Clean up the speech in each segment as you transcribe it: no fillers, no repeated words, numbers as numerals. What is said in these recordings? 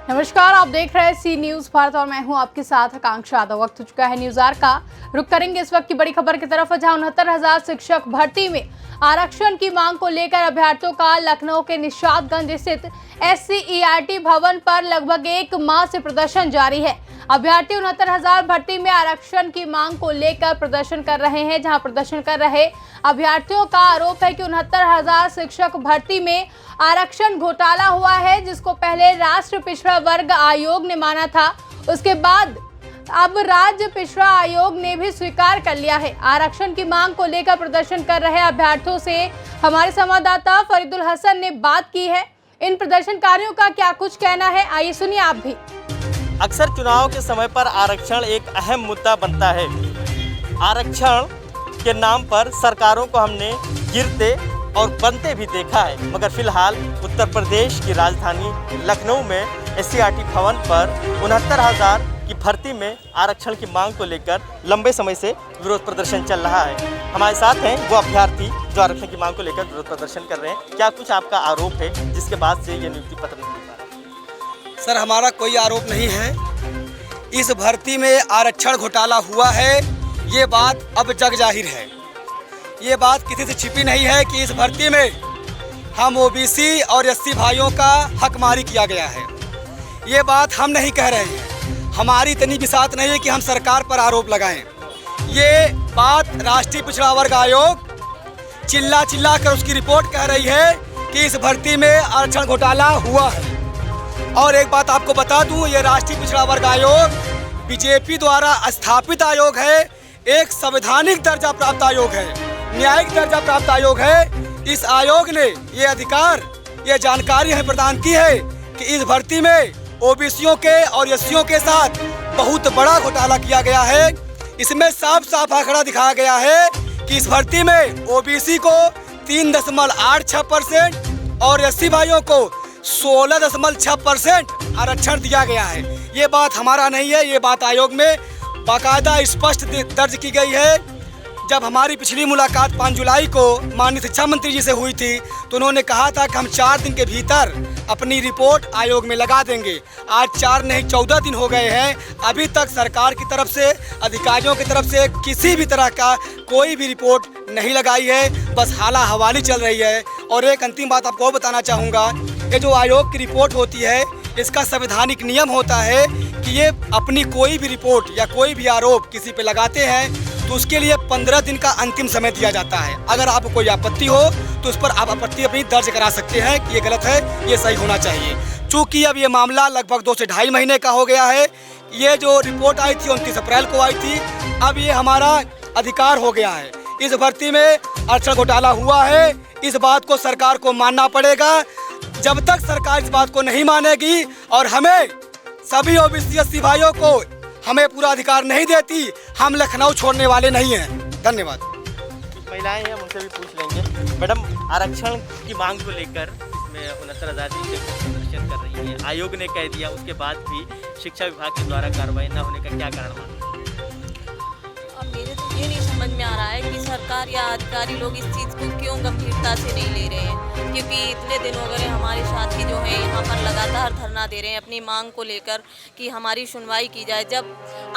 नमस्कार, आप देख रहे हैं सी न्यूज भारत और मैं हूं आपके साथ आकांक्षा यादव। वक्त हो चुका है न्यूज आवर का। रुक करेंगे इस वक्त की बड़ी खबर की तरफ, जहां 69,000 शिक्षक भर्ती में आरक्षण की मांग को लेकर अभ्यर्थियों का लखनऊ के निशादगंज स्थित SCERT भवन पर लगभग एक माह से प्रदर्शन जारी है। अभ्यर्थी 69,000 भर्ती में आरक्षण की मांग को लेकर प्रदर्शन कर रहे हैं, जहां प्रदर्शन कर रहे अभ्यर्थियों का आरोप है कि 69,000 शिक्षक भर्ती में आरक्षण घोटाला हुआ है, जिसको पहले राष्ट्रीय पिछड़ा वर्ग आयोग ने माना था। उसके बाद अब राज्य पिछड़ा आयोग ने भी स्वीकार कर लिया है। आरक्षण की मांग को लेकर प्रदर्शन कर रहे अभ्यर्थियों से हमारे संवाददाता फरीदुल हसन ने बात की है। इन प्रदर्शनकारियों का क्या कुछ कहना है, आइए सुनिए आप भी। अक्सर चुनाव के समय पर आरक्षण एक अहम मुद्दा बनता है। आरक्षण के नाम पर सरकारों को हमने गिरते और बनते भी देखा है, मगर फिलहाल उत्तर प्रदेश की राजधानी लखनऊ में SCERT भवन पर 69,000 की भर्ती में आरक्षण की मांग को लेकर लंबे समय से विरोध प्रदर्शन चल रहा है। हमारे साथ हैं वो अभ्यर्थी जो आरक्षण की मांग को लेकर विरोध प्रदर्शन कर रहे हैं। क्या कुछ आपका आरोप है जिसके बाद से ये नियुक्ति पत्र नहीं मिल पा रहा? सर, हमारा कोई आरोप नहीं है। इस भर्ती में आरक्षण घोटाला हुआ है, ये बात अब जग जाहिर है। ये बात किसी से छिपी नहीं है कि इस भर्ती में हम OBC और SC भाइयों का हकमारी किया गया है। ये बात हम नहीं कह रहे हैं, हमारी इतनी बिसात नहीं है कि हम सरकार पर आरोप लगाएं। ये बात राष्ट्रीय पिछड़ा वर्ग आयोग चिल्ला चिल्ला कर उसकी रिपोर्ट कह रही है कि इस भर्ती में आरक्षण घोटाला हुआ है। और एक बात आपको बता दूं, ये राष्ट्रीय पिछड़ा वर्ग आयोग BJP द्वारा स्थापित आयोग है, एक संवैधानिक दर्जा प्राप्त आयोग है, न्यायिक दर्जा प्राप्त आयोग है। इस आयोग ने ये अधिकार, ये जानकारी हमें प्रदान की है कि इस भर्ती में OBCयों के और SCयों के साथ बहुत बड़ा घोटाला किया गया है। इसमें साफ साफ आंकड़ा दिखाया गया है कि इस भर्ती में OBC को 3.86% और SC भाइयों को 16.6% आरक्षण दिया गया है। ये बात हमारा नहीं है, ये बात आयोग में बाकायदा स्पष्ट दर्ज की गई है। जब हमारी पिछली मुलाकात 5 जुलाई को माननीय शिक्षा मंत्री जी से हुई थी, तो उन्होंने कहा था कि हम 4 दिन के भीतर अपनी रिपोर्ट आयोग में लगा देंगे। आज 4 नहीं 14 दिन हो गए हैं, अभी तक सरकार की तरफ से, अधिकारियों की तरफ से किसी भी तरह का कोई भी रिपोर्ट नहीं लगाई है, बस हाला हवाली चल रही है। और एक अंतिम बात आपको बताना चाहूँगा, ये जो आयोग की रिपोर्ट होती है, इसका संवैधानिक नियम होता है कि ये अपनी कोई भी रिपोर्ट या कोई भी आरोप किसी पे लगाते हैं तो उसके लिए 15 दिन का अंतिम समय दिया जाता है। अगर आपको कोई आपत्ति हो तो उस पर आप आपत्ति अपनी दर्ज करा सकते हैं कि ये गलत है, ये सही होना चाहिए। चूँकि अब ये मामला लगभग 2 से ढाई महीने का हो गया है। ये जो रिपोर्ट आई थी 29 अप्रैल को आई थी, अब ये हमारा अधिकार हो गया है। इस भर्ती में आरक्षण घोटाला हुआ है, इस बात को सरकार को मानना पड़ेगा। जब तक सरकार इस बात को नहीं मानेगी और हमें सभी OBC SC भाइयों को हमें पूरा अधिकार नहीं देती, हम लखनऊ छोड़ने वाले नहीं हैं। धन्यवाद। महिलाएं हैं, उनसे भी पूछ लेंगे। मैडम, आरक्षण की मांग को लेकर इसमें 69,000 प्रदर्शन कर रही है, आयोग ने कह दिया, उसके बाद भी शिक्षा विभाग के द्वारा कार्रवाई न होने का क्या कारण माना? अब मेरे तो ये नहीं समझ में आ रहा है कि सरकार या अधिकारी लोग इस चीज़ को क्यों गंभीरता से नहीं ले रहे हैं, क्योंकि इतने दिन हो गए हमारे साथी जो हैं यहाँ पर लगातार धरना दे रहे हैं अपनी मांग को लेकर कि हमारी सुनवाई की जाए। जब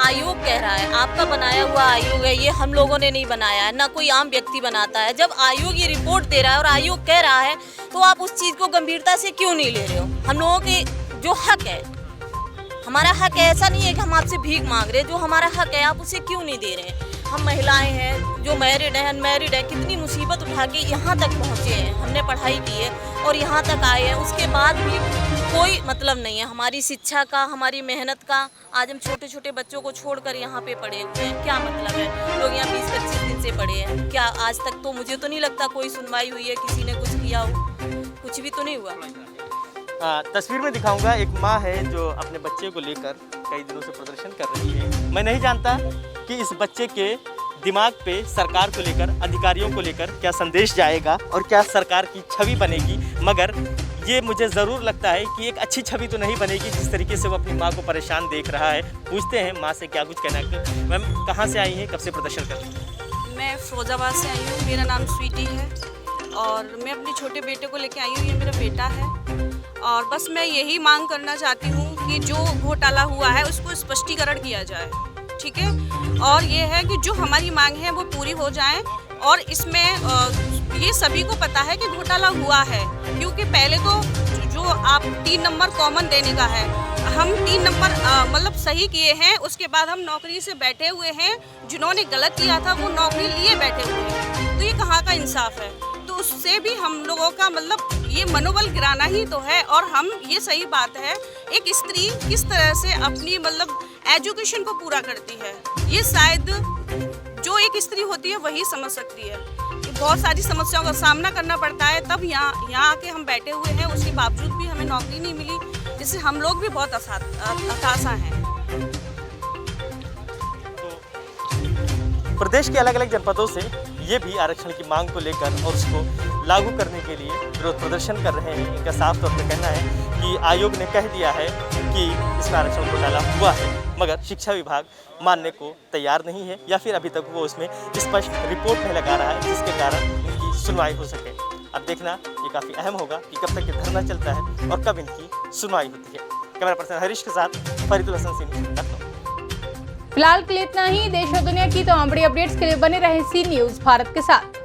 आयोग कह रहा है, आपका बनाया हुआ आयोग है, ये हम लोगों ने नहीं बनाया है, ना कोई आम व्यक्ति बनाता है। जब आयोग ये रिपोर्ट दे रहा है और आयोग कह रहा है, तो आप उस चीज़ को गंभीरता से क्यों नहीं ले रहे हो? हम लोगों के जो हक है, हमारा हक है, ऐसा नहीं है कि हम आपसे भीख मांग रहे हैं, जो हमारा हक है आप उसे क्यों नहीं दे रहे हैं? हम महिलाएं हैं, जो मैरिड हैं, अनमैरिड हैं, कितनी मुसीबत उठा के यहाँ तक पहुँचे हैं, हमने पढ़ाई की है और यहाँ तक आए हैं, उसके बाद भी कोई मतलब नहीं है हमारी शिक्षा का, हमारी मेहनत का। आज हम छोटे छोटे बच्चों को छोड़कर यहाँ पे पढ़े हुए हैं, क्या मतलब है? लोग यहाँ 20-25 दिन से पढ़े हैं, क्या आज तक तो मुझे तो नहीं लगता कोई सुनवाई हुई है, किसी ने कुछ किया हो, कुछ भी तो नहीं हुआ। तस्वीर में दिखाऊंगा, एक माँ है जो अपने बच्चे को लेकर कई दिनों से प्रदर्शन कर रही है। मैं नहीं जानता कि इस बच्चे के दिमाग पे सरकार को लेकर, अधिकारियों को लेकर क्या संदेश जाएगा और क्या सरकार की छवि बनेगी, मगर ये मुझे ज़रूर लगता है कि एक अच्छी छवि तो नहीं बनेगी जिस तरीके से वो अपनी माँ को परेशान देख रहा है। पूछते हैं माँ से क्या कुछ कहना है। मैम, कहाँ से आई हैं, कब से प्रदर्शन कर रही हैं? मैं फिरोजाबाद से आई हूँ, मेरा नाम स्वीटी है और मैं अपने छोटे बेटे को लेके आई हूँ, ये मेरा बेटा है। और बस मैं यही मांग करना चाहती हूँ कि कि जो घोटाला हुआ है उसको स्पष्टीकरण किया जाए, ठीक है। और ये है कि जो हमारी मांग है वो पूरी हो जाए। और इसमें ये सभी को पता है कि घोटाला हुआ है, क्योंकि पहले तो जो आप 3 नंबर कॉमन देने का है, हम 3 नंबर मतलब सही किए हैं, उसके बाद हम नौकरी से बैठे हुए हैं। जिन्होंने गलत किया था वो नौकरी लिए बैठे हुए हैं, तो ये कहाँ का इंसाफ है। तो उससे भी हम लोगों का मतलब ये मनोबल गिराना ही तो है। और हम ये सही बात है, एक स्त्री किस तरह से अपनी मतलब एजुकेशन को पूरा करती है, ये शायद जो एक स्त्री होती है वही समझ सकती है। बहुत सारी समस्याओं का सामना करना पड़ता है, तब यहाँ आके हम बैठे हुए हैं, उसके बावजूद भी हमें नौकरी नहीं मिली, इससे हम लोग भी बहुत हताशा हैं। प्रदेश के अलग अलग जनपदों से ये भी आरक्षण की मांग को लेकर और उसको लागू करने के लिए विरोध प्रदर्शन कर रहे हैं। इनका साफ तौर पर कहना है कि आयोग ने कह दिया है कि इसमें आरक्षण घोटाला हुआ है, मगर शिक्षा विभाग मानने को तैयार नहीं है, या फिर अभी तक वो उसमें स्पष्ट रिपोर्ट नहीं लगा रहा है, जिसके कारण इनकी सुनवाई हो सके। अब देखना ये काफ़ी अहम होगा कि कब तक ये धरना चलता है और कब इनकी सुनवाई होती है। कैमरा पर्सन हरीश के साथ फरीदुल हसन सिंह, लखनऊ। फिलहाल के लिए इतना ही। देश और दुनिया की तमाम बड़ी अपडेट्स के लिए बने रहे सी न्यूज़ भारत के साथ।